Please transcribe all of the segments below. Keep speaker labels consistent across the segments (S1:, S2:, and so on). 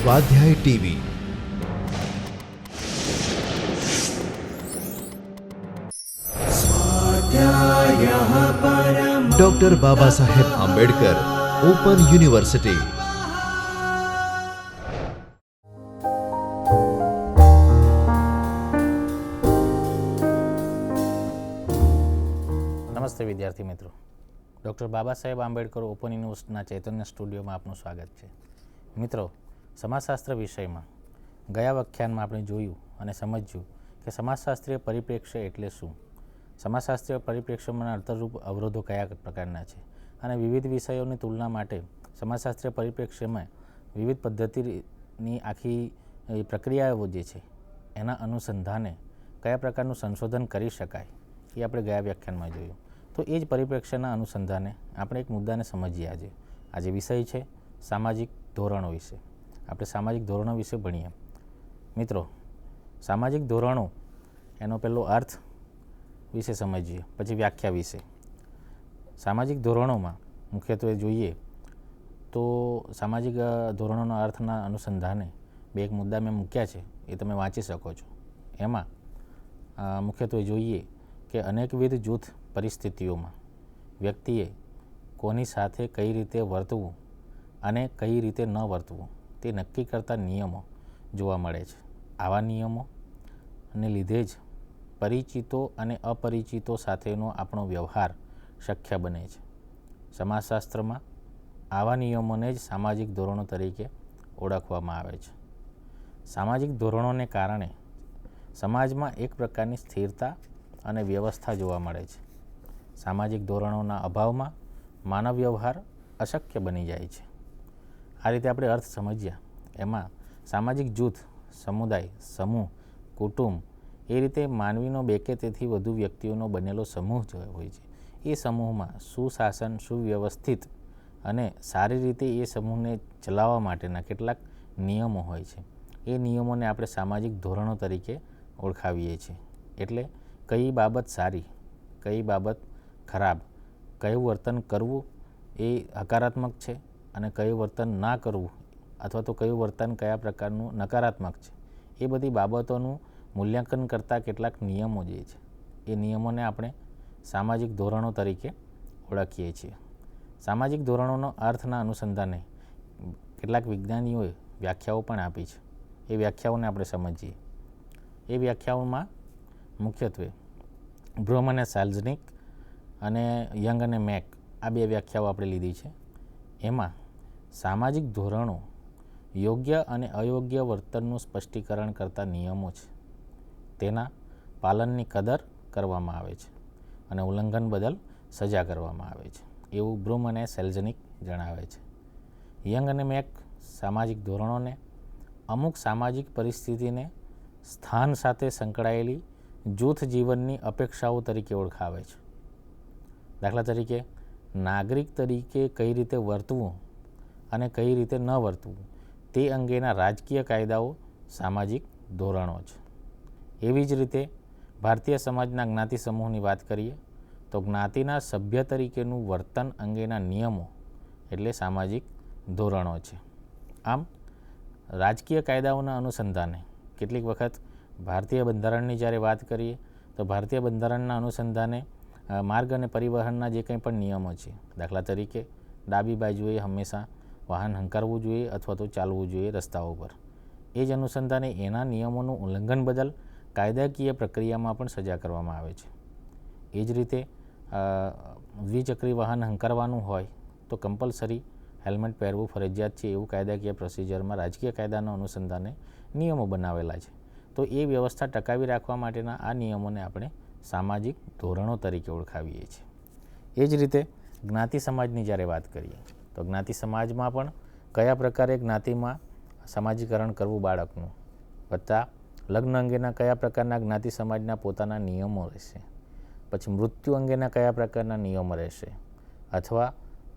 S1: स्वाध्याय TV. Doctor Baba Saheb Ambedkar open university.
S2: નમસ્તે વિદ્યાર્થી મિત્રો, ડૉક્ટર બાબા સાહેબ આંબેડકર ઓપન યુનિવર્સિટીના ચૈતન્ય સ્ટુડિયોમાં આપનું સ્વાગત છે. મિત્રો, સમાજશાસ્ત્ર વિષયમાં ગયા વ્યાખ્યાનમાં આપણે જોયું અને સમજ્યું કે સમાજશાસ્ત્રીય પરિપ્રેક્ષ્ય એટલે શું, સમાજશાસ્ત્રીય પરિપ્રેક્ષ્યમાં અર્થરૂપ અવરોધો કયા પ્રકારના છે અને વિવિધ વિષયોની તુલના માટે સમાજશાસ્ત્રીય પરિપ્રેક્ષ્યમાં વિવિધ પદ્ધતિની આખી પ્રક્રિયાઓ જે છે એના અનુસંધાને કયા પ્રકારનું સંશોધન કરી શકાય એ આપણે ગયા વ્યાખ્યાનમાં જોયું. તો એ જ પરિપ્રેક્ષ્યના અનુસંધાને આપણે એક મુદ્દાને સમજીએ. આજે વિષય છે સામાજિક ધોરણો વિશે. આપણે સામાજિક ધોરણો વિશે ભણીએ. મિત્રો, સામાજિક ધોરણો એનો પહેલો અર્થ વિશે સમજીએ, પછી વ્યાખ્યા વિશે. સામાજિક ધોરણોમાં મુખ્યત્વે જોઈએ તો સામાજિક ધોરણોના અર્થના અનુસંધાને બે એક મુદ્દા મેં મૂક્યા છે, એ તમે વાંચી શકો છો. એમાં મુખ્યત્વે જોઈએ કે અનેકવિધ જૂથ પરિસ્થિતિઓમાં વ્યક્તિએ કોની સાથે કઈ રીતે વર્તવું અને કઈ રીતે ન વર્તવું તે નક્કી કરતા નિયમો જોવા મળે છે. આવા નિયમોને લીધે જ પરિચિતો અને અપરિચિતો સાથેનો આપણો વ્યવહાર શક્ય બને છે. સમાજશાસ્ત્રમાં આવા નિયમોને જ સામાજિક ધોરણો તરીકે ઓળખવામાં આવે છે. સામાજિક ધોરણોને કારણે સમાજમાં એક પ્રકારની સ્થિરતા અને વ્યવસ્થા જોવા મળે છે. સામાજિક ધોરણોના અભાવમાં માનવ વ્યવહાર અશક્ય બની જાય છે. આ રીતે આપણે અર્થ સમજ્યા. એમાં સામાજિક જૂથ, સમુદાય, સમૂહ, કુટુંબ એ રીતે માનવીનો બે કે તેથી વધુ વ્યક્તિઓનો બનેલો સમૂહ જો હોય છે, એ સમૂહમાં સુશાસન, સુવ્યવસ્થિત અને સારી રીતે એ સમૂહને ચલાવવા માટેના કેટલાક નિયમો હોય છે. એ નિયમોને આપણે સામાજિક ધોરણો તરીકે ઓળખાવીએ છીએ. એટલે કઈ બાબત સારી, કઈ બાબત ખરાબ, કયું વર્તન કરવું એ હકારાત્મક છે અને કયું વર્તન ના કરવું અથવા તો કયું વર્તન કયા પ્રકારનું નકારાત્મક છે, એ બધી બાબતોનું મૂલ્યાંકન કરતા કેટલાક નિયમો જે છે એ નિયમોને આપણે સામાજિક ધોરણો તરીકે ઓળખીએ છીએ. સામાજિક ધોરણોનો અર્થના અનુસંધાને કેટલાક વિજ્ઞાનીઓએ વ્યાખ્યાઓ પણ આપી છે. એ વ્યાખ્યાઓને આપણે સમજીએ. એ વ્યાખ્યાઓમાં મુખ્યત્વે બ્રૂમ અને સેલ્ઝનિક અને યંગ અને મેક આ બે વ્યાખ્યાઓ આપણે લીધી છે. એમાં સામાજિક ધોરણો યોગ્ય અને અયોગ્ય વર્તનનું સ્પષ્ટીકરણ કરતા નિયમો છે. તેના પાલનની કદર કરવામાં આવે છે અને ઉલ્લંઘન બદલ સજા કરવામાં આવે છે, એવું બ્રૂમ અને સેલ્ઝનિક જણાવે છે. યંગ અને મેક સામાજિક ધોરણોને અમુક સામાજિક પરિસ્થિતિને સ્થાન સાથે સંકળાયેલી જૂથ જીવનની અપેક્ષાઓ તરીકે ઓળખાવે છે. દાખલા તરીકે નાગરિક તરીકે કઈ રીતે વર્તવું અને કઈ રીતે ન વર્તવું તે અંગેના રાજકીય કાયદાઓ સામાજિક ધોરણો છે. એવી જ રીતે ભારતીય સમાજના જ્ઞાતિ સમૂહની વાત કરીએ તો જ્ઞાતિના સભ્ય તરીકેનું વર્તન અંગેના નિયમો એટલે સામાજિક ધોરણો છે. આમ રાજકીય કાયદાઓના અનુસંધાને કેટલીક વખત ભારતીય બંધારણની જ્યારે વાત કરીએ તો ભારતીય બંધારણના અનુસંધાને માર્ગ અને પરિવહનના જે કંઈ પણ નિયમો છે, દાખલા તરીકે ડાબી બાજુએ હંમેશા વાહન હંકારવું જોઈએ અથવા તો ચાલવું જોઈએ રસ્તાઓ પર. એ જ અનુસંધાને એના નિયમોનું ઉલ્લંઘન બદલ કાયદાકીય પ્રક્રિયામાં પણ સજા કરવામાં આવે છે. એ જ રીતે દ્વિચક્રી વાહન હંકારવાનું હોય તો કમ્પલસરી હેલ્મેટ પહેરવું ફરજિયાત છે, એવું કાયદાકીય પ્રોસિજરમાં રાજકીય કાયદાના અનુસંધાને નિયમો બનાવેલા છે. તો એ વ્યવસ્થા ટકાવી રાખવા માટેના આ નિયમોને આપણે સામાજિક ધોરણો તરીકે ઓળખાવીએ છીએ. એ જ રીતે જ્ઞાતિ સમાજની જ્યારે વાત કરીએ તો જ્ઞાતિ સમાજમાં પણ કયા પ્રકારે જ્ઞાતિમાં સમાજીકરણ કરવું બાળકનું, વત્તા લગ્ન અંગેના કયા પ્રકારના જ્ઞાતિ સમાજના પોતાના નિયમો રહેશે, પછી મૃત્યુ અંગેના કયા પ્રકારના નિયમો રહેશે, અથવા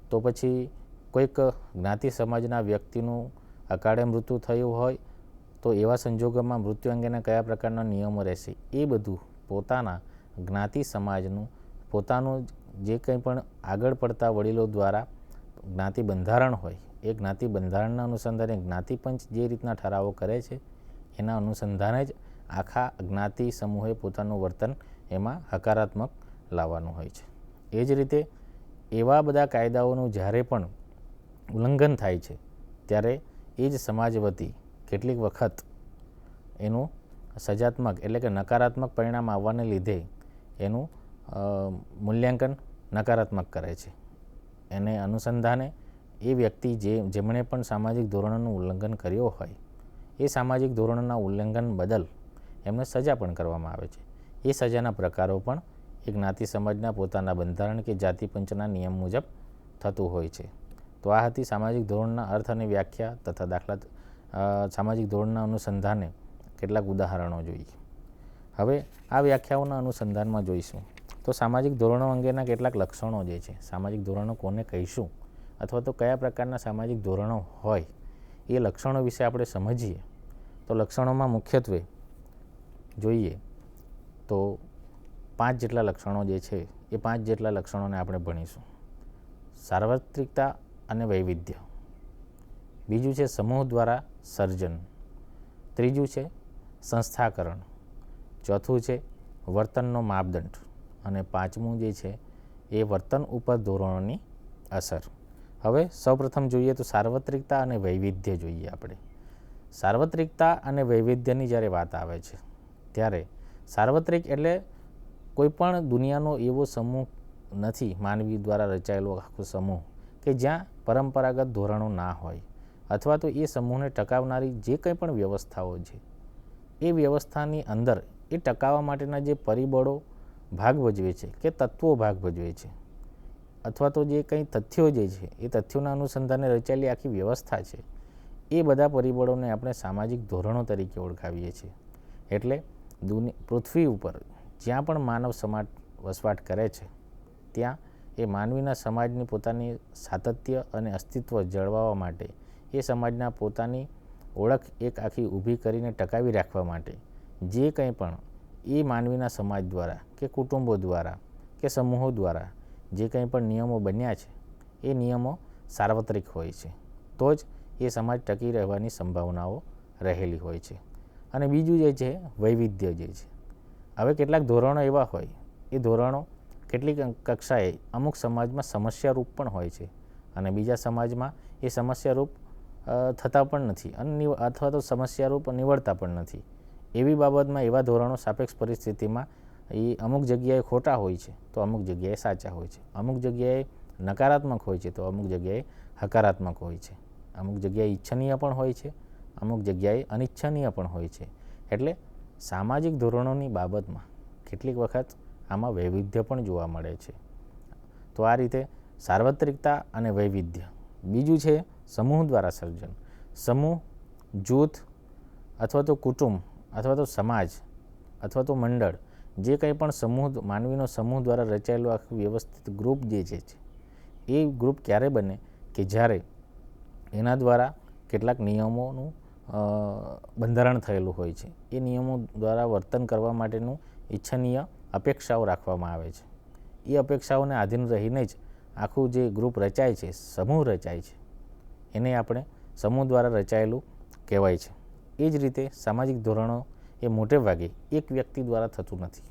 S2: તો પછી કોઈક જ્ઞાતિ સમાજના વ્યક્તિનું અકાળે મૃત્યુ થયું હોય તો એવા સંજોગોમાં મૃત્યુ અંગેના કયા પ્રકારના નિયમો રહેશે, એ બધું પોતાના જ્ઞાતિ સમાજનું પોતાનું જે કંઈ પણ આગળ પડતા વડીલો દ્વારા જ્ઞાતિ બંધારણ હોય એ જ્ઞાતિ બંધારણના અનુસંધાને જ્ઞાતિપંચ જે રીતના ઠરાવો કરે છે એના અનુસંધાને જ આખા જ્ઞાતિ સમૂહે પોતાનું વર્તન એમાં હકારાત્મક લાવવાનું હોય છે. એ જ રીતે એવા બધા કાયદાઓનું જ્યારે પણ ઉલ્લંઘન થાય છે ત્યારે એ જ સમાજ વતી કેટલીક વખત એનું સજાત્મક એટલે કે નકારાત્મક પરિણામ આવવાને લીધે એનું મૂલ્યાંકન નકારાત્મક કરે છે. એને અનુસંધાને એ વ્યક્તિ જેમણે પણ સામાજિક ધોરણોનું ઉલ્લંઘન કર્યો હોય એ સામાજિક ધોરણોના ઉલ્લંઘન બદલ એમને સજા પણ કરવામાં આવે છે. એ સજાના પ્રકારો પણ એ જ્ઞાતિ સમાજના પોતાના બંધારણ કે જાતિપંચના નિયમ મુજબ થતું હોય છે. તો આ હતી સામાજિક ધોરણના અર્થ અને વ્યાખ્યા તથા સામાજિક ધોરણના અનુસંધાને કેટલાક ઉદાહરણો જોઈએ. હવે આ વ્યાખ્યાઓના અનુસંધાનમાં જોઈશું તો સામાજિક ધોરણો અંગેના કેટલાક લક્ષણો જે છે, સામાજિક ધોરણો કોને કહીશું અથવા તો કયા પ્રકારના સામાજિક ધોરણો હોય એ લક્ષણો વિશે આપણે સમજીએ તો લક્ષણોમાં મુખ્યત્વે જોઈએ તો 5 જેટલા લક્ષણો જે છે એ 5 જેટલા લક્ષણોને આપણે ભણીશું. સાર્વત્રિકતા અને વૈવિધ્ય, બીજું છે સમૂહ દ્વારા સર્જન, ત્રીજું છે સંસ્થાકરણ, ચોથું છે વર્તનનો માપદંડ અને પાંચમું જે છે એ વર્તન ઉપર ધોરણોની અસર. હવે સૌપ્રથમ જોઈએ તો સાર્વત્રિકતા અને વૈવિધ્ય જોઈએ આપણે. સાર્વત્રિકતા અને વૈવિધ્યની જ્યારે વાત આવે છે ત્યારે સાર્વત્રિક એટલે કોઈ પણ દુનિયાનો એવો સમૂહ નથી, માનવી દ્વારા રચાયેલો આખો સમૂહ કે જ્યાં પરંપરાગત ધોરણો ના હોય અથવા તો એ સમૂહને ટકાવનારી જે કંઈ પણ વ્યવસ્થાઓ છે એ વ્યવસ્થાની અંદર એ ટકાવવા માટેના જે પરિબળો ભાગ ભજવે છે કે તત્વો ભાગ ભજવે છે અથવા તો જે કંઈ તથ્યો જે છે એ તથ્યોના અનુસંધાને રચાયેલી આખી વ્યવસ્થા છે એ બધા પરિબળોને આપણે સામાજિક ધોરણો તરીકે ઓળખાવીએ છીએ. એટલે પૃથ્વી ઉપર જ્યાં પણ માનવ સમાજ વસવાટ કરે છે ત્યાં એ માનવીના સમાજની પોતાની સાતત્ય અને અસ્તિત્વ જળવાવા માટે એ સમાજના પોતાની ઓળખ એક આખી ઊભી કરીને ટકાવી રાખવા માટે જે કંઈ પણ એ માનવીના સમાજ દ્વારા કે કુટુંબો દ્વારા કે સમૂહો દ્વારા જે કંઈ પણ નિયમો બન્યા છે એ નિયમો સાર્વત્રિક હોય છે તો જ એ સમાજ ટકી રહેવાની સંભાવનાઓ રહેલી હોય છે. અને બીજું જે છે વૈવિધ્ય જે છે. હવે કેટલાક ધોરણો એવા હોય એ ધોરણો કેટલીક કક્ષાએ અમુક સમાજમાં સમસ્યારૂપ પણ હોય છે અને બીજા સમાજમાં એ સમસ્યારૂપ થતા પણ નથી અથવા તો સમસ્યારૂપ નીવડતા પણ નથી. એવી બાબતમાં એવા ધોરણો સાપેક્ષ પરિસ્થિતિમાં એ અમુક જગ્યાએ ખોટા હોય છે તો અમુક જગ્યાએ સાચા હોય છે, અમુક જગ્યાએ નકારાત્મક હોય છે તો અમુક જગ્યાએ હકારાત્મક હોય છે, અમુક જગ્યાએ ઈચ્છનીય પણ હોય છે, અમુક જગ્યાએ અનિચ્છનીય પણ હોય છે. એટલે સામાજિક ધોરણોની બાબતમાં કેટલીક વખત આમાં વૈવિધ્ય પણ જોવા મળે છે. તો આ રીતે સાર્વત્રિકતા અને વૈવિધ્ય. બીજું છે સમૂહ દ્વારા સર્જન. સમૂહ, જૂથ અથવા તો કુટુંબ અથવા તો સમાજ અથવા તો મંડળ જે કંઈ પણ સમૂહ માનવીનો સમૂહ દ્વારા રચાયેલો આખું વ્યવસ્થિત ગ્રુપ જે છે એ ગ્રુપ ક્યારે બને કે જ્યારે એના દ્વારા કેટલાક નિયમોનું બંધારણ થયેલું હોય છે. એ નિયમો દ્વારા વર્તન કરવા માટેનું ઈચ્છનીય અપેક્ષાઓ રાખવામાં આવે છે. એ અપેક્ષાઓને આધીન રહીને જ આખું જે ગ્રુપ રચાય છે, સમૂહ રચાય છે, એને આપણે સમૂહ દ્વારા રચાયેલું કહેવાય છે. એ જ રીતે સામાજિક ધોરણો એ મોટે ભાગે એક વ્યક્તિ દ્વારા થતું નથી.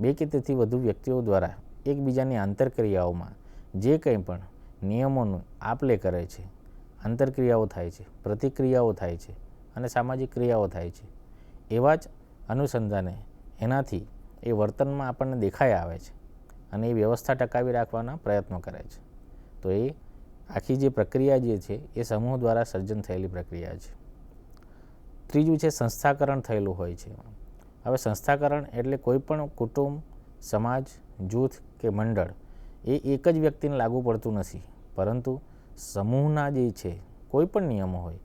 S2: 2 કે તેથી વધુ વ્યક્તિઓ દ્વારા એકબીજાની આંતરક્રિયાઓમાં જે કંઈ પણ નિયમોનું આપ-લે કરે છે, આંતરક્રિયાઓ થાય છે, પ્રતિક્રિયાઓ થાય છે અને સામાજિક ક્રિયાઓ થાય છે, એવા જ અનુસંધાને એનાથી એ વર્તનમાં આપણને દેખાઈ આવે છે અને એ વ્યવસ્થા ટકાવી રાખવાના પ્રયત્નો કરે છે. તો એ આખી જે પ્રક્રિયા જે છે એ સમૂહ દ્વારા સર્જન થયેલી પ્રક્રિયા છે. ત્રીજું છે સંસ્થાકરણ થયેલું હોય છે. હવે સંસ્થાકરણ એટલે કોઈ પણ કુટુંબ, સમાજ, જૂથ કે મંડળ એ એક જ વ્યક્તિને લાગુ પડતું નથી, પરંતુ સમૂહના જે છે કોઈ પણ નિયમો હોય,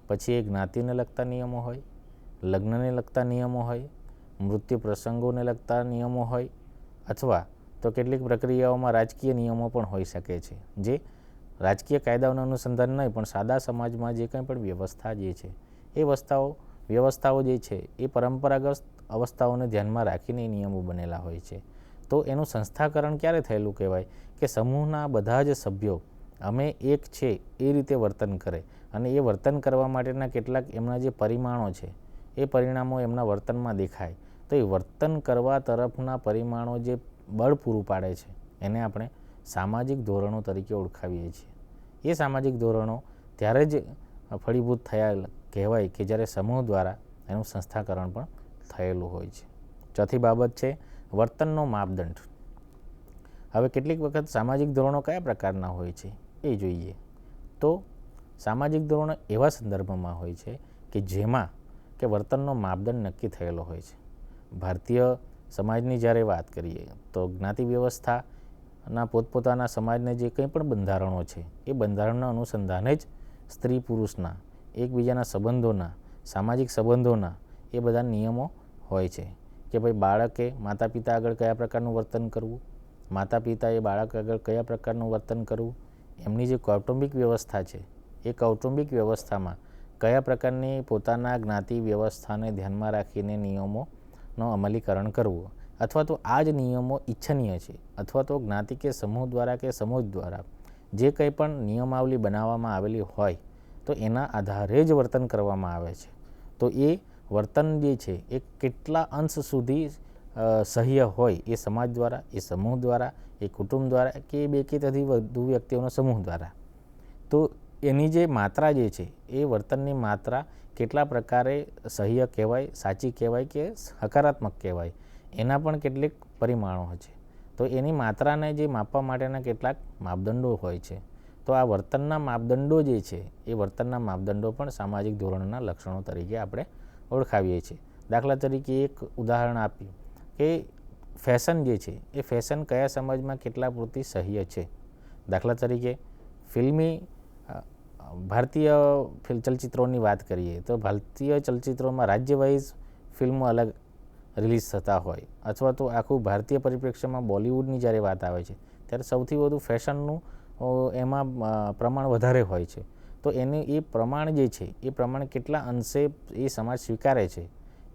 S2: પછી એ જ્ઞાતિને લગતા નિયમો હોય, લગ્નને લગતા નિયમો હોય, મૃત્યુ પ્રસંગોને લગતા નિયમો હોય અથવા તો કેટલીક પ્રક્રિયાઓમાં રાજકીય નિયમો પણ હોઈ શકે છે જે રાજકીય કાયદાઓના અનુસંધાન નહીં પણ સાદા સમાજમાં જે કંઈ પણ વ્યવસ્થા જે છે એ વ્યવસ્થાઓ જે છે એ પરંપરાગત અવસ્થાઓને ધ્યાનમાં રાખીને નિયમો બનેલા હોય છે. તો એનું સંસ્થાકરણ ક્યારે થયેલું કહેવાય કે સમૂહના બધા જ સભ્યો અમે એક છે એ રીતે વર્તન કરે અને એ વર્તન કરવા માટેના કેટલાક એમના જે પરિમાણો છે એ પરિણામો એમના વર્તનમાં દેખાય, તો એ વર્તન કરવા તરફના પરિમાણો જે બળ પૂરું પાડે છે એને આપણે સામાજિક ધોરણો તરીકે ઓળખાવીએ છીએ. એ સામાજિક ધોરણો ત્યારે જ ફળીભૂત થયા કહેવાય કે જ્યારે સમૂહ દ્વારા એનું સંસ્થાકરણ પણ થયેલું હોય છે. ચોથી બાબત છે વર્તનનો માપદંડ. હવે કેટલીક વખત સામાજિક ધોરણો કયા પ્રકારના હોય છે એ જોઈએ. તો સામાજિક ધોરણો એવા સંદર્ભમાં હોય છે કે જેમાં કે વર્તનનો માપદંડ નક્કી થયેલો હોય છે. ભારતીય સમાજની જ્યારે વાત કરીએ તો જ્ઞાતિ વ્યવસ્થાના પોતપોતાના સમાજને જે કંઈ પણ બંધારણો છે એ બંધારણના અનુસંધાને જ સ્ત્રી પુરુષના એકબીજાના સંબંધોના સામાજિક સંબંધોના એ બધા નિયમો હોય છે કે ભાઈ બાળકે માતા પિતા આગળ કયા પ્રકારનું વર્તન કરવું, માતા પિતાએ બાળક આગળ કયા પ્રકારનું વર્તન કરવું, એમની જે કૌટુંબિક વ્યવસ્થા છે એ કૌટુંબિક વ્યવસ્થામાં કયા પ્રકારની પોતાના જ્ઞાતિ વ્યવસ્થાને ધ્યાનમાં રાખીને નિયમોનો અમલીકરણ કરવું, અથવા તો આ જ નિયમો ઈચ્છનીય છે અથવા તો જ્ઞાતિ કે સમૂહ દ્વારા કે સમૂહ દ્વારા જે કંઈ પણ નિયમાવલી બનાવવામાં આવેલી હોય તો એના આધારે જ વર્તન કરવામાં આવે છે. તો એ વર્તન જે છે એ કેટલા અંશ સુધી સહ્ય હોય એ સમાજ દ્વારા, એ સમૂહ દ્વારા, એ કુટુંબ દ્વારા કે બે કે તેથી વધુ વ્યક્તિઓનો સમૂહ દ્વારા. તો એની જે માત્રા જે છે એ વર્તનની માત્રા કેટલા પ્રકારે સહ્ય કહેવાય, સાચી કહેવાય કે હકારાત્મક કહેવાય, એના પણ કેટલીક પરિમાણો છે. તો એની માત્રાને જે માપવા માટેના કેટલાક માપદંડો હોય છે. તો આ વર્તનના માપદંડો જે છે એ વર્તનના માપદંડો પણ સામાજિક ધોરણના લક્ષણો તરીકે આપણે ઓળખાવીએ છીએ. દાખલા તરીકે એક ઉદાહરણ આપ્યું કે ફેશન જે છે એ ફેશન કયા સમાજમાં કેટલા પૂરતી સહ્ય છે. દાખલા તરીકે ફિલ્મી ભારતીય ચલચિત્રોની વાત કરીએ તો ભારતીય ચલચિત્રોમાં રાજ્ય વાઇઝ ફિલ્મો અલગ રિલીઝ થતા હોય અથવા તો આખું ભારતીય પરિપ્રેક્ષ્યમાં બોલિવૂડની જ્યારે વાત આવે છે ત્યારે સૌથી વધુ ફેશનનું એમાં પ્રમાણ વધારે હોય છે. તો એનું એ પ્રમાણ જે છે એ પ્રમાણ કેટલા અંશે એ સમાજ સ્વીકારે છે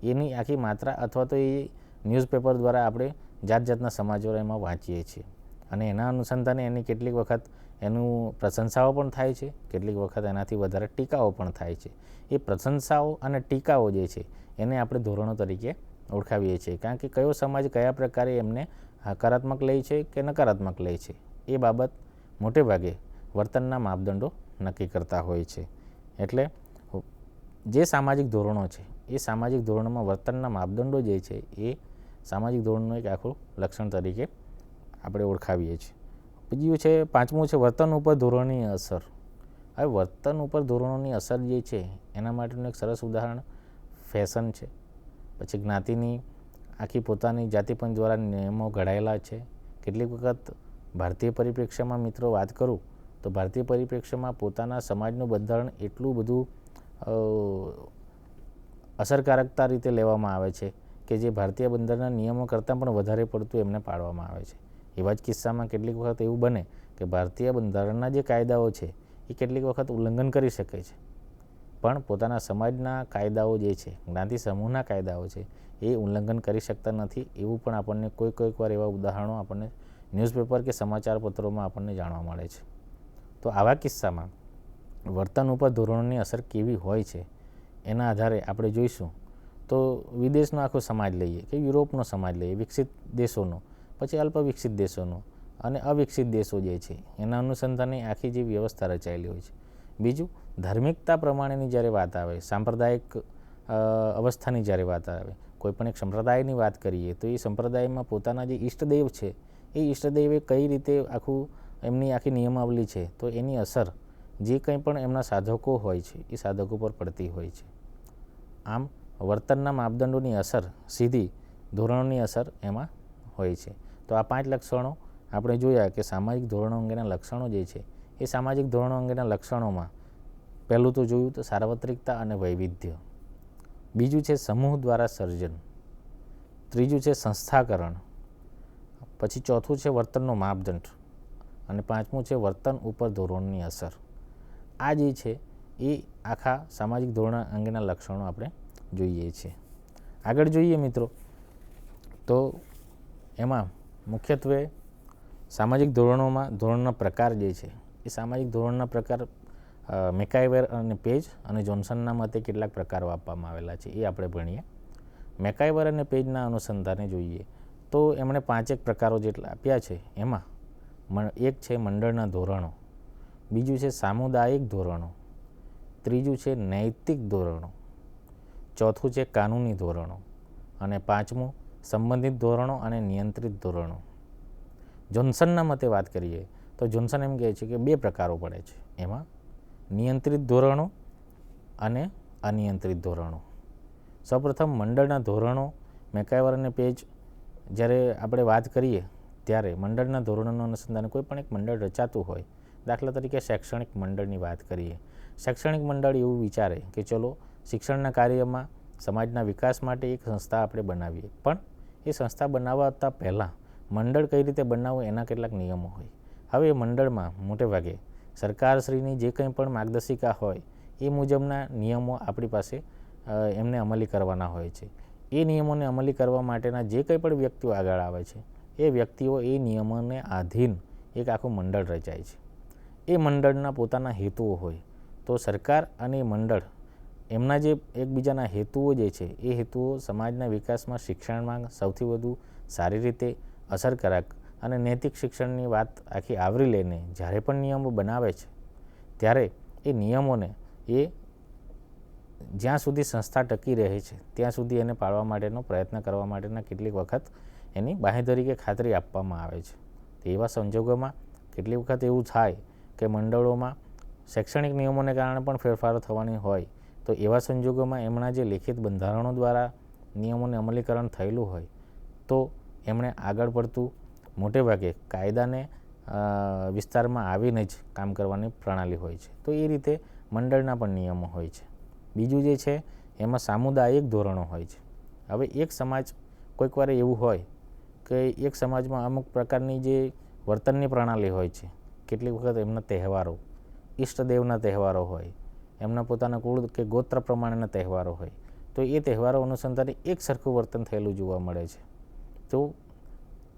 S2: એની આખી માત્રા અથવા તો એ ન્યૂઝપેપર દ્વારા આપણે જાત જાતના સમાચારો એમાં વાંચીએ છીએ અને એના અનુસંધાને એની કેટલીક વખત એનું પ્રશંસાઓ પણ થાય છે, કેટલીક વખત એનાથી વધારે ટીકાઓ પણ થાય છે. એ પ્રશંસાઓ અને ટીકાઓ જે છે એને આપણે ધોરણો તરીકે ઓળખાવીએ છીએ, કારણ કે કયો સમાજ કયા પ્રકારે એમને હકારાત્મક લે છે કે નકારાત્મક લે છે એ બાબત મોટે ભાગે વર્તનના માપદંડો નક્કી કરતા હોય છે. એટલે જે સામાજિક ધોરણો છે એ સામાજિક ધોરણોમાં વર્તનના માપદંડો જે છે એ સામાજિક ધોરણનું એક આખું લક્ષણ તરીકે આપણે ઓળખાવીએ છીએ. બીજું છે પાંચમું છે વર્તન ઉપર ધોરણની અસર. હવે વર્તન ઉપર ધોરણોની અસર જે છે એના માટેનું એક સરસ ઉદાહરણ ફેશન છે. પછી જ્ઞાતિની આખી પોતાની જાતિપંચ દ્વારા નિયમો ઘડાયેલા છે. કેટલીક વખત ભારતીય પરિપ્રેક્ષ્યમાં મિત્રો વાત કરું તો ભારતીય પરિપ્રેક્ષ્યમાં પોતાના સમાજનું બંધારણ એટલું બધું અસરકારકતા રીતે લેવામાં આવે છે કે જે ભારતીય બંધારણના નિયમો કરતાં પણ વધારે પડતું એમને પાડવામાં આવે છે. એવા જ કિસ્સામાં કેટલીક વખત એવું બને કે ભારતીય બંધારણના જે કાયદાઓ છે એ કેટલીક વખત ઉલ્લંઘન કરી શકે છે, પણ પોતાના સમાજના કાયદાઓ જે છે, જ્ઞાતિ સમૂહના કાયદાઓ છે એ ઉલ્લંઘન કરી શકતા નથી. એવું પણ આપણને કોઈક વાર એવા ઉદાહરણો આપણને ન્યૂઝપેપર કે સમાચાર પત્રોમાં આપણને જાણવા મળે છે. તો આવા કિસ્સામાં વર્તન ઉપર ધોરણોની અસર કેવી હોય છે એના આધારે આપણે જોઈશું. તો વિદેશનો આખો સમાજ લઈએ કે યુરોપનો સમાજ લઈએ, વિકસિત દેશોનો, પછી અલ્પ વિકસિત દેશોનો અને અવિકસિત દેશો જે છે એના અનુસંધાને આખી જે વ્યવસ્થા રચાયેલી હોય છે. બીજું ધાર્મિકતા પ્રમાણેની જ્યારે વાત આવે, સાંપ્રદાયિક અવસ્થાની જ્યારે વાત આવે, કોઈપણ એક સંપ્રદાયની વાત કરીએ તો એ સંપ્રદાયમાં પોતાના જે ઈષ્ટદેવ છે એ ઈષ્ટદેવે કઈ રીતે એમની આખી નિયમાવલી છે તો એની અસર જે કંઈ પણ એમના સાધકો હોય છે એ સાધકો પર પડતી હોય છે. આમ વર્તનના માપદંડોની અસર સીધી ધોરણોની અસર એમાં હોય છે. તો આ 5 લક્ષણો આપણે જોયા કે સામાજિક ધોરણો અંગેના લક્ષણો જે છે એ સામાજિક ધોરણો અંગેના લક્ષણોમાં પહેલું તો જોયું તો સાર્વત્રિકતા અને વૈવિધ્ય, બીજું છે સમૂહ દ્વારા સર્જન, ત્રીજું છે સંસ્થાકરણ, પછી ચોથું છે વર્તનનો માપદંડ અને પાંચમું છે વર્તન ઉપર ધોરણની અસર. આ જે છે એ આખા સામાજિક ધોરણ અંગેના લક્ષણો આપણે જોઈએ છીએ. આગળ જોઈએ મિત્રો તો એમાં મુખ્યત્વે સામાજિક ધોરણોમાં ધોરણના પ્રકાર જે છે એ સામાજિક ધોરણના પ્રકાર મેકાઇવર અને પેજ અને જોન્સનના મતે કેટલાક પ્રકારો આપવામાં આવેલા છે, એ આપણે ભણીએ. મેકાઇવર અને પેજના અનુસંધાને જોઈએ તો એમણે 5 પ્રકારો જેટલા આપ્યા છે. એમાં એક છે મંડળના ધોરણો, બીજું છે સામુદાયિક ધોરણો, ત્રીજું છે નૈતિક ધોરણો, ચોથું છે કાનૂની ધોરણો અને પાંચમું સંબંધિત ધોરણો અને નિયંત્રિત ધોરણો. જોન્સનના મતે વાત કરીએ તો જોન્સન એમ કહે છે કે 2 પ્રકારો પડે છે. એમાં નિયંત્રિત ધોરણો અને અનિયંત્રિત ધોરણો. સૌપ્રથમ મંડળના ધોરણો, મેકાઇવર અને પેજ જ્યારે આપણે વાત કરીએ ત્યારે મંડળના ધોરણોના અનુસંધાને કોઈ પણ એક મંડળ રચાતું હોય, દાખલા તરીકે શૈક્ષણિક મંડળની વાત કરીએ. શૈક્ષણિક મંડળ એવું વિચારે કે ચલો શિક્ષણના કાર્યમાં સમાજના વિકાસ માટે એક સંસ્થા આપણે બનાવીએ, પણ એ સંસ્થા બનાવતા પહેલાં મંડળ કઈ રીતે બનાવવું એના કેટલાક નિયમો હોય. હવે એ મંડળમાં મોટે ભાગે સરકારશ્રીની જે કંઈ પણ માર્ગદર્શિકા હોય એ મુજબના નિયમો આપણી પાસે એમને અમલી કરવાના હોય છે. એ નિયમોને અમલી કરવા માટેના જે કંઈ પણ વ્યક્તિઓ આગળ આવે છે એ વ્યક્તિઓ એ નિયમોને આધીન એક આખું મંડળ રચાય છે. એ મંડળના પોતાના હેતુઓ હોય તો સરકાર અને મંડળ એમના જે એકબીજાના હેતુઓ જે છે એ હેતુઓ સમાજના વિકાસમાં, શિક્ષણમાં સૌથી વધુ સારી રીતે અસરકારક અને નૈતિક શિક્ષણની વાત આખી આવરી લઈને જ્યારે પણ નિયમો બનાવે છે ત્યારે એ નિયમોને એ જ્યાં સુધી સંસ્થા ટકી રહે છે ત્યાં સુધી એને પાળવા માટેનો પ્રયત્ન કરવા માટેના કેટલીક વખત એની બાંહેધરી કે ખાતરી આપવામાં આવે છે. તો એવા સંજોગોમાં કેટલીક વખત એવું થાય કે મંડળોમાં શૈક્ષણિક નિયમોને કારણે પણ ફેરફારો થવાની હોય, તો એવા સંજોગોમાં એમના જે લેખિત બંધારણો દ્વારા નિયમોને અમલીકરણ થયેલું હોય તો એમણે આગળ પડતું મોટે ભાગે કાયદાને વિસ્તારમાં આવીને જ કામ કરવાની પ્રણાલી હોય છે. તો એ રીતે મંડળના પણ નિયમો હોય છે. બીજું જે છે એમાં સામુદાયિક ધોરણો હોય છે. હવે એક સમાજ કોઈક વાર એવું હોય કે એક સમાજમાં અમુક પ્રકારની જે વર્તનની પ્રણાલી હોય છે, કેટલીક વખત એમના તહેવારો, ઈષ્ટદેવના તહેવારો હોય, એમના પોતાના કુળ કે ગોત્ર પ્રમાણેના તહેવારો હોય, તો એ તહેવારો અનુસંધાને એક સરખું વર્તન થયેલું જોવા મળે છે. તો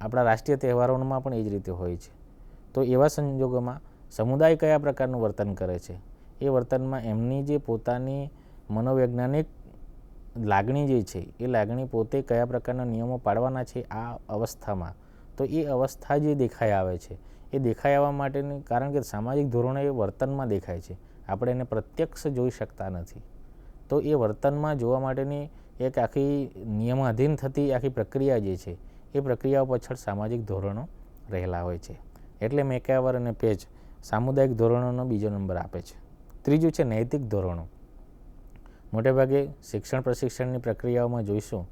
S2: આપણા રાષ્ટ્રીય તહેવારોમાં પણ એ જ રીતે હોય છે. તો એવા સંજોગોમાં સમુદાય કયા પ્રકારનું વર્તન કરે છે, એ વર્તનમાં એમની જે પોતાની મનોવૈજ્ઞાનિક લાગણી જે છે એ લાગણી પોતે કયા પ્રકારના નિયમો પાડવાના છે આ અવસ્થામાં, તો એ અવસ્થા જે દેખાઈ આવે છે એ દેખાઈ આવવા માટેની કારણ કે સામાજિક ધોરણો એ વર્તનમાં દેખાય છે, આપણે એને પ્રત્યક્ષ જોઈ શકતા નથી. તો એ વર્તનમાં જોવા માટેની એક આખી નિયમાધીન થતી આખી પ્રક્રિયા જે છે એ પ્રક્રિયાઓ પાછળ સામાજિક ધોરણો રહેલા હોય છે. એટલે મેકાઇવર અને પેજ સામુદાયિક ધોરણોનો બીજો નંબર આપે છે. ત્રીજું છે નૈતિક ધોરણો. મોટેભાગે શિક્ષણ પ્રશિક્ષણની પ્રક્રિયાઓમાં જોઈશું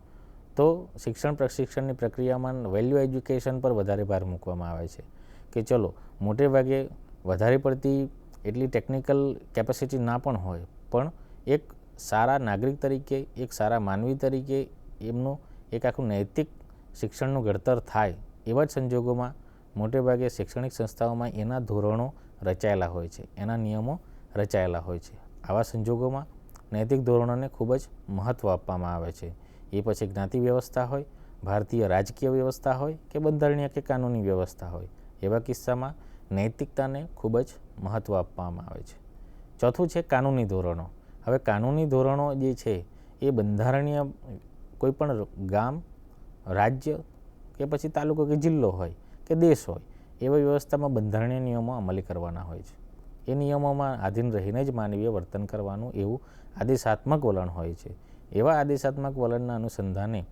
S2: તો શિક્ષણ પ્રશિક્ષણની પ્રક્રિયામાં વેલ્યુ એજ્યુકેશન પર વધારે ભાર મૂકવામાં આવે છે કે ચલો મોટે ભાગે વધારે પડતી એટલી ટેકનિકલ કેપેસિટી ના પણ હોય, પણ એક સારા નાગરિક તરીકે, એક સારા માનવી તરીકે એમનું એક આખું નૈતિક શિક્ષણનું ઘડતર થાય એવા જ સંજોગોમાં મોટે ભાગે શૈક્ષણિક સંસ્થાઓમાં એના ધોરણો રચાયેલા હોય છે, એના નિયમો રચાયેલા હોય છે. આવા સંજોગોમાં નૈતિક ધોરણોને ખૂબ જ મહત્ત્વ આપવામાં આવે છે. એ પછી જ્ઞાતિ વ્યવસ્થા હોય, ભારતીય રાજકીય વ્યવસ્થા હોય કે બંધારણીય કે કાનૂની વ્યવસ્થા હોય, એવા કિસ્સામાં નૈતિકતાને ખૂબ જ મહત્ત્વ આપવામાં આવે છે. ચોથું છે કાનૂની ધોરણો. હવે કાનૂની ધોરણો જે છે એ બંધારણીય કોઈ પણ ગામ, રાજ્ય કે પછી તાલુકો કે જિલ્લો હોય કે દેશ હોય એવા વ્યવસ્થામાં બંધારણીય નિયમો અમલી કરવાના હોય છે. એ નિયમોમાં આધીન રહીને જ માનવીય વર્તન કરવાનું એવું આદેશાત્મક વલણ હોય છે. એવા આદેશાત્મક વલણના અનુસંધાને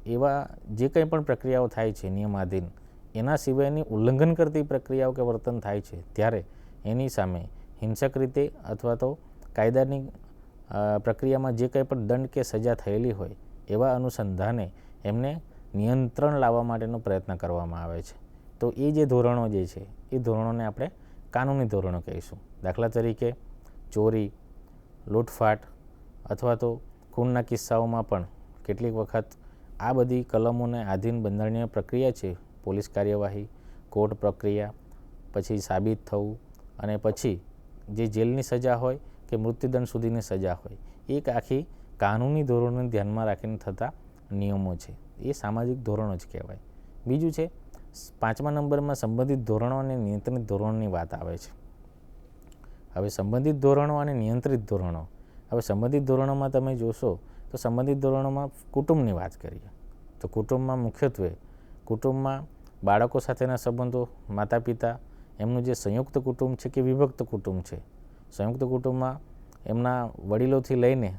S2: એવા જે કંઈ પણ પ્રક્રિયાઓ થાય છે નિયમાધીન, એના સિવાયની ઉલ્લંઘન કરતી પ્રક્રિયાઓ કે વર્તન થાય છે ત્યારે એની સામે હિંસક રીતે અથવા તો કાયદાની પ્રક્રિયામાં જે કંઈ પણ દંડ કે સજા થયેલી હોય એવા અનુસંધાને એમને નિયંત્રણ લાવવા માટેનો પ્રયત્ન કરવામાં આવે છે. તો એ જે ધોરણો જે છે એ ધોરણોને આપણે કાનૂની ધોરણો કહીશું. દાખલા તરીકે ચોરી, લૂંટફાટ અથવા તો ખૂનના કિસ્સાઓમાં પણ કેટલીક વખત આ બધી કલમોને આધીન બંધારણીય પ્રક્રિયા છે, પોલીસ કાર્યવાહી, કોર્ટ પ્રક્રિયા, પછી સાબિત થવું અને પછી જે જેલની સજા હોય કે મૃત્યુદંડ સુધીની સજા હોય, એક આખી કાનૂની ધોરણોને ધ્યાનમાં રાખીને થતા નિયમો છે, એ સામાજિક ધોરણો જ કહેવાય. બીજું છે 5મા નંબરમાં સંબંધિત ધોરણો અને નિયંત્રિત ધોરણોની વાત આવે છે. હવે સંબંધિત ધોરણો અને નિયંત્રિત ધોરણો. હવે સંબંધિત ધોરણોમાં તમે જોશો તો સંબંધિત ધોરણોમાં કુટુંબની વાત કરીએ તો કુટુંબમાં મુખ્યત્વે કુટુંબમાં બાળકો સાથેના સંબંધો, માતા પિતા, એમનું જે સંયુક્ત કુટુંબ છે કે વિભક્ત કુટુંબ છે. સંયુક્ત કુટુંબમાં એમના વડીલોથી લઈને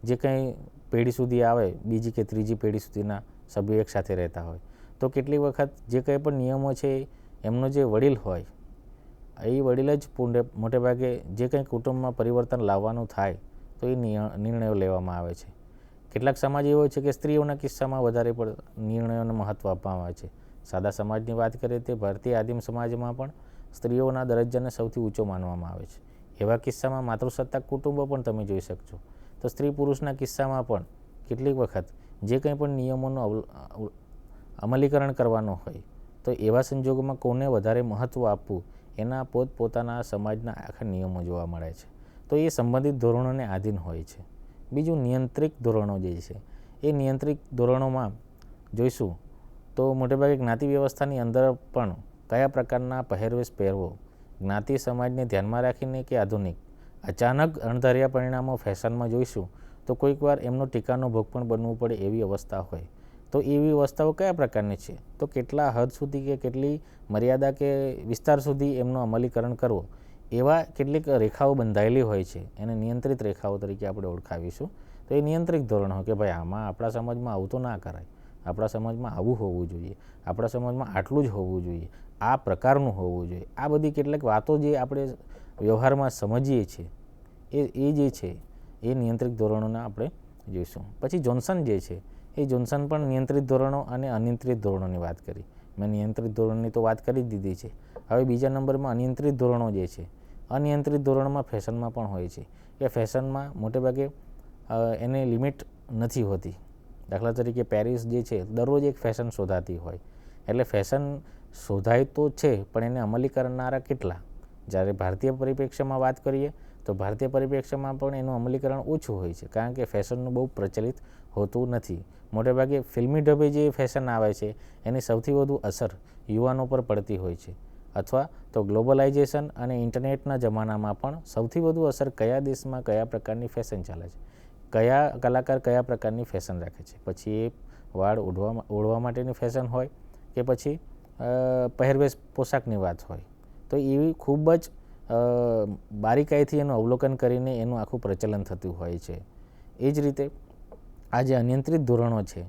S2: જે કંઈ પેઢી સુધી આવે, બીજી કે ત્રીજી પેઢી સુધીના સભ્યો એક સાથે રહેતા હોય તો કેટલી વખત જે કંઈ પણ નિયમો છે એમનો જે વડીલ હોય એ વડીલ જ મોટે ભાગે જે કંઈ કુટુંબમાં પરિવર્તન લાવવાનું થાય તો એ નિર્ણયો લેવામાં આવે છે. કેટલાક સમાજ એવો છે કે સ્ત્રીઓના કિસ્સામાં વધારે નિર્ણયોને મહત્ત્વ આપવામાં આવે છે. સાદા સમાજની વાત કરીએ તો ભારતીય આદિમ સમાજમાં પણ સ્ત્રીઓના દરજ્જાને સૌથી ઊંચો માનવામાં આવે છે. એવા કિસ્સામાં માતૃસત્તાક કુટુંબો પણ તમે જોઈ શકશો. તો સ્ત્રી પુરુષના કિસ્સામાં પણ કેટલીક વખત જે કંઈ પણ નિયમોનું અમલીકરણ કરવાનો હોય તો એવા સંજોગોમાં કોને વધારે મહત્ત્વ આપવું એના પોતપોતાના સમાજના આખા નિયમો જોવા મળે છે. તો એ સંબંધિત ધોરણોને આધીન હોય છે. બીજું નિયંત્રિત ધોરણો જે છે એ નિયંત્રિત ધોરણોમાં જોઈશું તો મોટેભાગે જ્ઞાતિ વ્યવસ્થાની અંદર પણ કયા પ્રકારના પહેરવેશ પહેરવો, જ્ઞાતિ સમાજને ધ્યાનમાં રાખીને કે આધુનિક, અચાનક અણધાર્યા પરિણામો ફેશનમાં જોઈશું તો કોઈક વાર એમનો ટીકાનો ભોગ પણ બનવું પડે એવી અવસ્થા હોય તો એવી અવસ્થાઓ કયા પ્રકારની છે તો કેટલા હદ સુધી કે કેટલી મર્યાદા કે વિસ્તાર સુધી એમનું અમલીકરણ કરવો એવા કેટલીક રેખાઓ બંધાયેલી હોય છે. એને નિયંત્રિત રેખાઓ તરીકે આપણે ઓળખાવીશું. તો એ નિયંત્રિત ધોરણ હોય કે ભાઈ આમાં આપણા સમાજમાં આવું તો ના કરાય, આપણા સમાજમાં આવું હોવું જોઈએ, આપણા સમાજમાં આટલું જ હોવું જોઈએ, આ પ્રકારનું હોવું જોઈએ. આ બધી કેટલીક વાતો જે આપણે વ્યવહારમાં સમજીએ છીએ એ જે છે એ નિયંત્રિત ધોરણોને આપણે જોઈશું. પછી જોન્સન જે છે એ જોન્સન પણ નિયંત્રિત ધોરણો અને અનિયંત્રિત ધોરણોની વાત કરી. મેં નિયંત્રિત ધોરણની તો વાત કરી જ દીધી છે. હવે બીજા નંબરમાં અનિયંત્રિત ધોરણો જે છે. અનિયંત્રિત ધોરણમાં ફેશનમાં પણ હોય છે કે ફેશનમાં મોટેભાગે એને લિમિટ નથી હોતી. દાખલા તરીકે પેરિસ જે છે દરરોજ એક ફેશન શોધાતી હોય એટલે ફેશન શોધાય તો છે પણ એને અમલી કરનારા કેટલા. જ્યારે ભારતીય પરિપ્રેક્ષ્યમાં વાત કરીએ તો ભારતીય પરિપ્રેક્ષ્યમાં પણ એનું અમલીકરણ ઓછું હોય છે કારણ કે ફેશનનું બહુ પ્રચલિત હોતું નથી. મોટેભાગે ફિલ્મી ઢબે જે ફેશન આવે છે એની સૌથી વધુ અસર યુવાનો પર પડતી હોય છે. અથવા તો ગ્લોબલાઇઝેશન અને ઇન્ટરનેટના જમાનામાં પણ સૌથી વધુ અસર કયા દેશમાં કયા પ્રકારની ફેશન ચાલે છે, કયા કલાકાર કયા પ્રકારની ફેશન રાખે છે. પછી એ વાળ ઓઢવા માટેની ફેશન હોય કે પછી પહેરવેશ પોશાકની વાત હોય તો એવી ખૂબ જ બારીકાઈથી એનું અવલોકન કરીને એનું આખું પ્રચલન થતું હોય છે. એ જ રીતે આ જે અનિયંત્રિત ધોરણો છે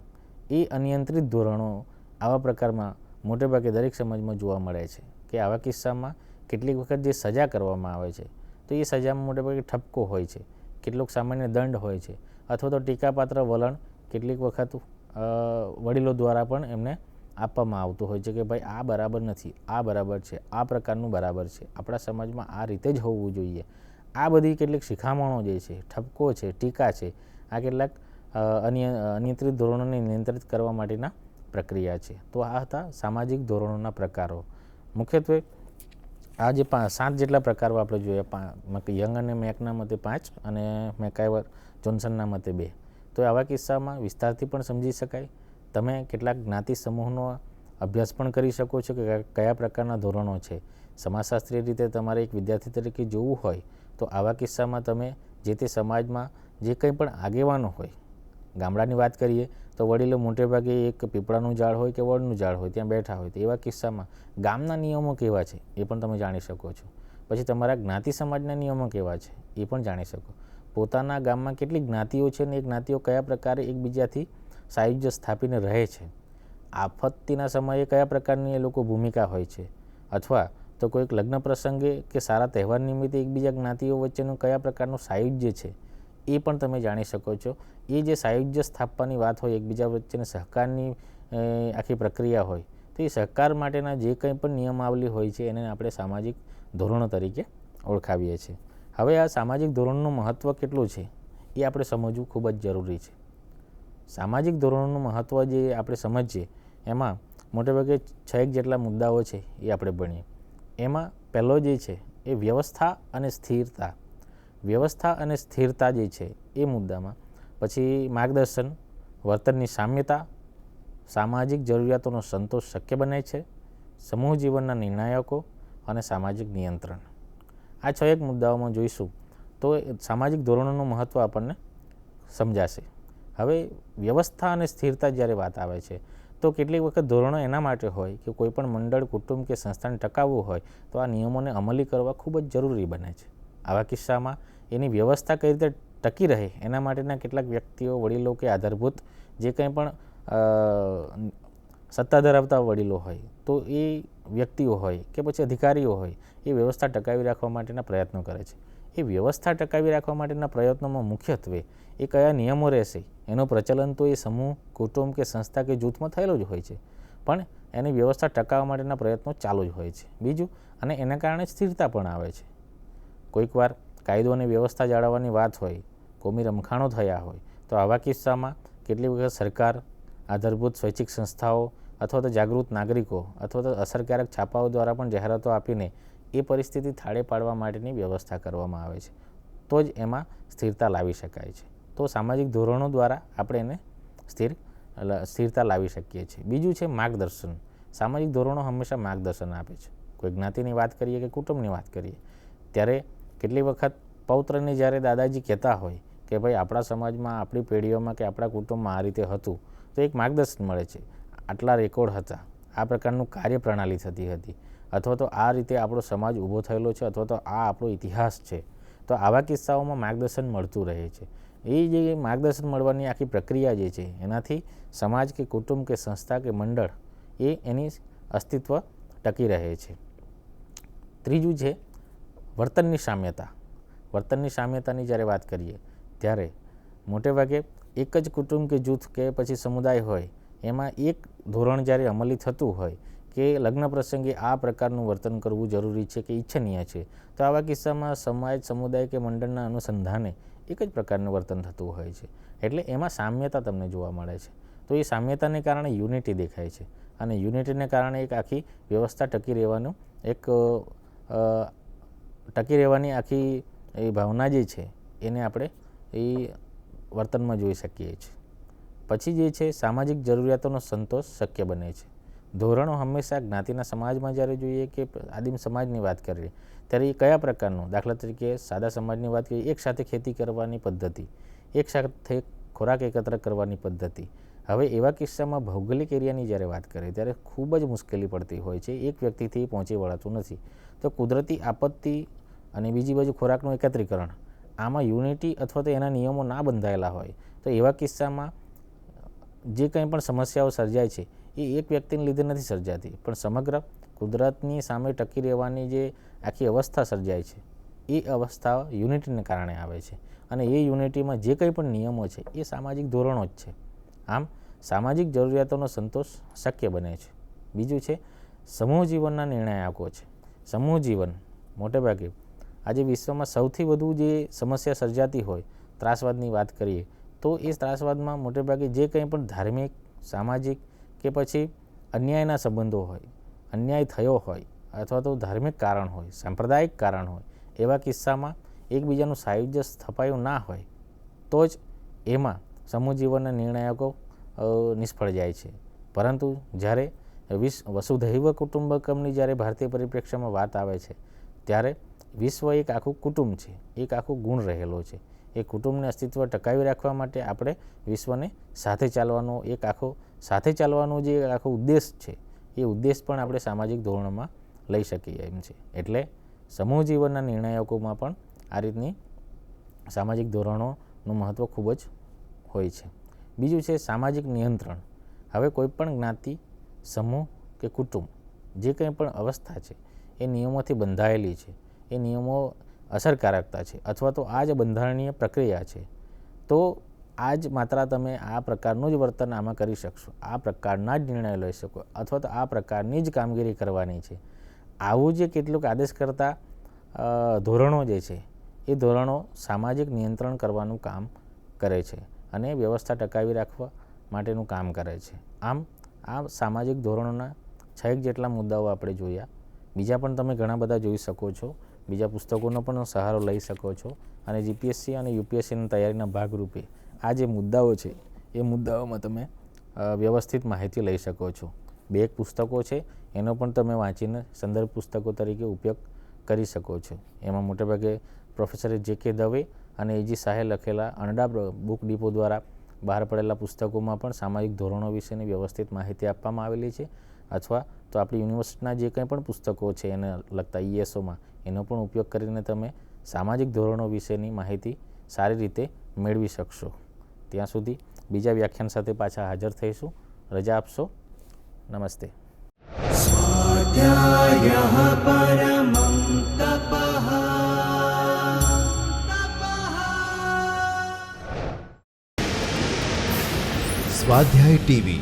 S2: એ અનિયંત્રિત ધોરણો આવા પ્રકારમાં મોટેભાગે દરેક સમાજમાં જોવા મળે છે કે આવા કિસ્સામાં કેટલીક વખત જે સજા કરવામાં આવે છે તો એ સજામાં મોટેભાગે ઠપકો હોય છે, કેટલોક સામાન્ય દંડ હોય છે અથવા તો ટીકાપાત્ર વલણ કેટલીક વખત વડીલો દ્વારા પણ એમને આપવામાં આવતું હોય છે કે ભાઈ આ બરાબર નથી, આ બરાબર છે, આ પ્રકારનું બરાબર છે, આપણા સમાજમાં આ રીતે જ હોવું જોઈએ. આ બધી કેટલીક શિખામણો જે છે, ઠપકો છે, ટીકા છે, આ કેટલાક અનિયંત્રિત ધોરણોને નિયંત્રિત કરવા માટેના પ્રક્રિયા છે. તો આ હતા સામાજિક ધોરણોના પ્રકારો. મુખ્યત્વે આ જે 7 જેટલા પ્રકારો આપણે જોયા, યંગ અને મેકના મતે 5 અને મેકાઈવર જોન્સનના મતે 2. તો આવા કિસ્સામાં વિસ્તારથી પણ સમજી શકાય. તમે કેટલાક જ્ઞાતિ સમૂહનો અભ્યાસ પણ કરી શકો છો કે કયા પ્રકારના ધોરણો છે. સમાજશાસ્ત્રીય રીતે તમારે એક વિદ્યાર્થી તરીકે જોવું હોય તો આવા કિસ્સામાં તમે જે તે સમાજમાં જે કંઈ પણ આગેવાનો હોય, ગામડાની વાત કરીએ તો વડીલો મોટેભાગે એક પીપળાનું ઝાડ હોય કે વડનું ઝાડ હોય ત્યાં બેઠા હોય તો એવા કિસ્સામાં ગામના નિયમો કેવા છે એ પણ તમે જાણી શકો છો. પછી તમારા જ્ઞાતિ સમાજના નિયમો કેવા છે એ પણ જાણી શકો. પોતાના ગામમાં કેટલી જ્ઞાતિઓ છે ને એ જ્ઞાતિઓ કયા પ્રકારે એકબીજાથી સાયુજ્ય સ્થાપીને રહે છે, આપત્તિના સમયે કયા પ્રકારની એ લોકો ભૂમિકા હોય છે, અથવા તો કોઈક લગ્ન પ્રસંગે કે સારા તહેવાર નિમિત્તે એકબીજા જ્ઞાતિઓ વચ્ચેનું કયા પ્રકારનું સાયુજ્ય છે એ પણ તમે જાણી શકો છો. એ જે સાયુજ્ય સ્થાપવાની વાત હોય, એકબીજા વચ્ચેની સહકારની આખી પ્રક્રિયા હોય તો એ સહકાર માટેના જે કંઈ પણ નિયમાવલી હોય છે એને આપણે સામાજિક ધોરણો તરીકે ઓળખાવીએ છીએ. હવે આ સામાજિક ધોરણનું મહત્ત્વ કેટલું છે એ આપણે સમજવું ખૂબ જ જરૂરી છે. સામાજિક ધોરણોનું મહત્ત્વ જે આપણે સમજીએ એમાં મોટેભાગે 6 જેટલા મુદ્દાઓ છે એ આપણે ભણીએ. એમાં પહેલો જે છે એ વ્યવસ્થા અને સ્થિરતા. વ્યવસ્થા અને સ્થિરતા જે છે એ મુદ્દામાં પછી માર્ગદર્શન, વર્તનની સામ્યતા, સામાજિક જરૂરિયાતોનો સંતોષ શક્ય બને છે, સમૂહ જીવનના નિર્ણાયકો અને સામાજિક નિયંત્રણ. આ 6 મુદ્દાઓમાં જોઈશું તો સામાજિક ધોરણોનું મહત્ત્વ આપણને સમજાશે. હવે વ્યવસ્થા અને સ્થિરતા જ્યારે વાત આવે છે તો કેટલીક વખત ધોરણો એના માટે હોય કે કોઈપણ મંડળ, કુટુંબ કે સંસ્થાને ટકાવવું હોય તો આ નિયમોને અમલી કરવા ખૂબ જ જરૂરી બને છે. આવા કિસ્સામાં એની વ્યવસ્થા કઈ રીતે ટકી રહે એના માટેના કેટલાક વ્યક્તિઓ, વડીલો કે આધારભૂત જે કંઈ પણ સત્તા ધરાવતા વડીલો હોય તો એ વ્યક્તિઓ હોય કે પછી અધિકારીઓ હોય એ વ્યવસ્થા ટકાવી રાખવા માટેના પ્રયત્નો કરે છે. એ વ્યવસ્થા ટકાવી રાખવા માટેના પ્રયત્નોમાં મુખ્યત્વે એ કયા નિયમો રહેશે એનું પ્રચલન તો એ સમૂહ, કુટુંબ કે સંસ્થા કે જૂથમાં થયેલો જ હોય છે, પણ એની વ્યવસ્થા ટકાવવા માટેના પ્રયત્નો ચાલુ જ હોય છે. બીજું, અને એના કારણે સ્થિરતા પણ આવે છે. કોઈક વાર કાયદો અને વ્યવસ્થા જાળવવાની વાત હોય, કોમી રમખાણો થયા હોય તો આવા કિસ્સામાં કેટલી વખત સરકાર, આધારભૂત સ્વૈચ્છિક સંસ્થાઓ અથવા તો જાગૃત નાગરિકો અથવા તો અસરકારક છાપાઓ દ્વારા પણ જાહેરાતો આપીને એ પરિસ્થિતિ થાળે પાડવા માટેની વ્યવસ્થા કરવામાં આવે છે. તો જ એમાં સ્થિરતા લાવી શકાય છે. તો સામાજિક ધોરણો દ્વારા આપણે એને સ્થિરતા લાવી શકીએ છીએ. બીજું છે માર્ગદર્શન. સામાજિક ધોરણો હંમેશા માર્ગદર્શન આપે છે. કોઈ જ્ઞાતિની વાત કરીએ કે કુટુંબની વાત કરીએ ત્યારે કેટલી વખત પૌત્રને જ્યારે દાદાજી કહેતા હોય કે ભાઈ આપણા સમાજમાં, આપણી પેઢીઓમાં કે આપણા કુટુંબમાં આ રીતે હતું તો એક માર્ગદર્શન મળે છે. આટલા રેકોર્ડ હતા, આ પ્રકારનું કાર્યપ્રણાલી થતી હતી, અથવા તો આ રીતે આપણો સમાજ ઊભો થયેલો છે, અથવા તો આ આપણો ઇતિહાસ છે. તો આવા કિસ્સાઓમાં માર્ગદર્શન મળતું રહે છે. એ જે માર્ગદર્શન મળવાની આખી પ્રક્રિયા જે છે એનાથી સમાજ કે કુટુંબ કે સંસ્થા કે મંડળ એની અસ્તિત્વ ટકી રહે છે. ત્રીજું છે વર્તનની સામ્યતા. વર્તનની સામ્યતાની જ્યારે વાત કરીએ ત્યારે મોટેભાગે એક જ કુટુંબ કે જૂથ કે પછી સમુદાય હોય એમાં એક ધોરણ જ્યારે અમલી થતું હોય કે લગ્ન પ્રસંગે આ પ્રકારનું વર્તન કરવું જરૂરી છે કે ઈચ્છનીય છે, તો આવા કિસ્સામાં સમાજ, સમુદાય કે મંડળના અનુસંધાને એક જ પ્રકારનું વર્તન થતું હોય છે. એટલે એમાં સામ્યતા તમને જોવા મળે છે. તો એ સામ્યતાને કારણે યુનિટી દેખાય છે અને યુનિટીને કારણે એક આખી વ્યવસ્થા ટકી રહેવાની આખી એ ભાવના જે છે એને આપણે એ વર્તનમાં જોઈ શકીએ છીએ. પછી જે છે સામાજિક જરૂરિયાતોનો સંતોષ શક્ય બને છે. ધોરણો હંમેશા જ્ઞાતિના સમાજમાં જ્યારે જોઈએ કે આદિમ સમાજની વાત કરીએ ત્યારે એ કયા પ્રકારનું, દાખલા તરીકે સાદા સમાજની વાત કરીએ, એક સાથે ખેતી કરવાની પદ્ધતિ, એક સાથે ખોરાક એકત્ર કરવાની પદ્ધતિ. હવે એવા કિસ્સામાં ભૌગોલિક એરિયાની જ્યારે વાત કરીએ ત્યારે ખૂબ જ મુશ્કેલી પડતી હોય છે, એક વ્યક્તિથી પહોંચી વળાતું નથી. તો કુદરતી આપત્તિ અને બીજી બાજુ ખોરાકનું એકત્રીકરણ, આમાં યુનિટી અથવા તો એના નિયમો ના બંધાયેલા હોય તો એવા કિસ્સામાં જે કંઈ પણ સમસ્યાઓ સર્જાય છે એ એક વ્યક્તિને લીધે નથી સર્જાતી, પણ સમગ્ર કુદરતની સામે ટકી રહેવાની જે આખી અવસ્થા સર્જાય છે એ અવસ્થા યુનિટીને કારણે આવે છે. અને એ યુનિટીમાં જે કંઈ પણ નિયમો છે એ સામાજિક ધોરણો જ છે. આમ સામાજિક જરૂરિયાતોનો સંતોષ શક્ય બને છે. બીજું છે સમૂહ જીવનના નિર્ણાયકો છે. સમૂહ જીવન મોટેભાગે આજે વિશ્વમાં સૌથી વધુ જે સમસ્યા સર્જાતી હોય, ત્રાસવાદની વાત કરીએ તો એ ત્રાસવાદમાં મોટેભાગે જે કંઈ પણ ધાર્મિક, સામાજિક કે પછી અન્યાયના સંબંધો હોય, અન્યાય થયો હોય અથવા તો ધાર્મિક કારણ હોય, સાંપ્રદાયિક કારણ હોય, એવા કિસ્સામાં એકબીજાનું સાયુજ્ય સ્થપાયું ના હોય તો જ એમાં સમૂહ જીવનના નિર્ણાયકો નિષ્ફળ જાય છે. પરંતુ જ્યારે વસુધૈવ કુટુંબકમની જ્યારે ભારતીય પરિપ્રેક્ષ્યમાં વાત આવે છે ત્યારે વિશ્વ એક આખું કુટુંબ છે, એક આખું ગુણ રહેલો છે. એ કુટુંબને અસ્તિત્વ ટકાવી રાખવા માટે આપણે વિશ્વને સાથે ચાલવાનો જે આખો ઉદ્દેશ છે એ ઉદ્દેશ પણ આપણે સામાજિક ધોરણોમાં લઈ શકીએ એમ છે. એટલે સમૂહ જીવનના નિર્ણાયકોમાં પણ આ રીતની સામાજિક ધોરણોનું મહત્ત્વ ખૂબ જ હોય છે. બીજું છે સામાજિક નિયંત્રણ. હવે કોઈ પણ જ્ઞાતિ, સમૂહ કે કુટુંબ જે કંઈ પણ અવસ્થા છે એ નિયમોથી બંધાયેલી છે, એ નિયમો અસરકારકતા છે અથવા તો આ જ બંધારણીય પ્રક્રિયા છે, તો આ જ માત્ર તમે આ પ્રકારનું જ વર્તન આમાં કરી શકશો, આ પ્રકારના જ નિર્ણય લઈ શકો અથવા તો આ પ્રકારની જ કામગીરી કરવાની છે. આવું જે કેટલુંક આદેશ કરતા ધોરણો જે છે એ ધોરણો સામાજિક નિયંત્રણ કરવાનું કામ કરે છે અને વ્યવસ્થા ટકાવી રાખવા માટેનું કામ કરે છે. આમ આ સામાજિક ધોરણોના 6 જેટલા મુદ્દાઓ આપણે જોયા. બીજા પણ તમે ઘણા બધા જોઈ શકો છો, બીજા પુસ્તકોનો પણ સહારો લઈ શકો છો અને જીપીએસસી અને યુપીએસસીની તૈયારીના ભાગરૂપે આ જે મુદ્દાઓ છે એ મુદ્દાઓમાં તમે વ્યવસ્થિત માહિતી લઈ શકો છો. 2 પુસ્તકો છે, એનો પણ તમે વાંચીને સંદર્ભ પુસ્તકો તરીકે ઉપયોગ કરી શકો છો. એમાં મોટેભાગે પ્રોફેસર જે.કે. દવે અને એ.જી. શાહે લખેલા અનડા બુક ડિપો દ્વારા બહાર પડેલા પુસ્તકોમાં પણ સામાજિક ધોરણો વિશેની વ્યવસ્થિત માહિતી આપવામાં આવેલી છે. અથવા તો આપણી યુનિવર્સિટીના જે કંઈ પણ પુસ્તકો છે એને લગતા ESOમાં એનો પણ ઉપયોગ કરીને તમે સામાજિક ધોરણો વિશેની માહિતી સારી રીતે મેળવી શકશો. ત્યાં સુધી બીજા વ્યાખ્યાન સાથે પાછા હાજર થઈશું. રજા આપશો. નમસ્તે.
S3: स्वाध्यायः परमं तपः।
S1: સ્વાધ્યાય ટીવી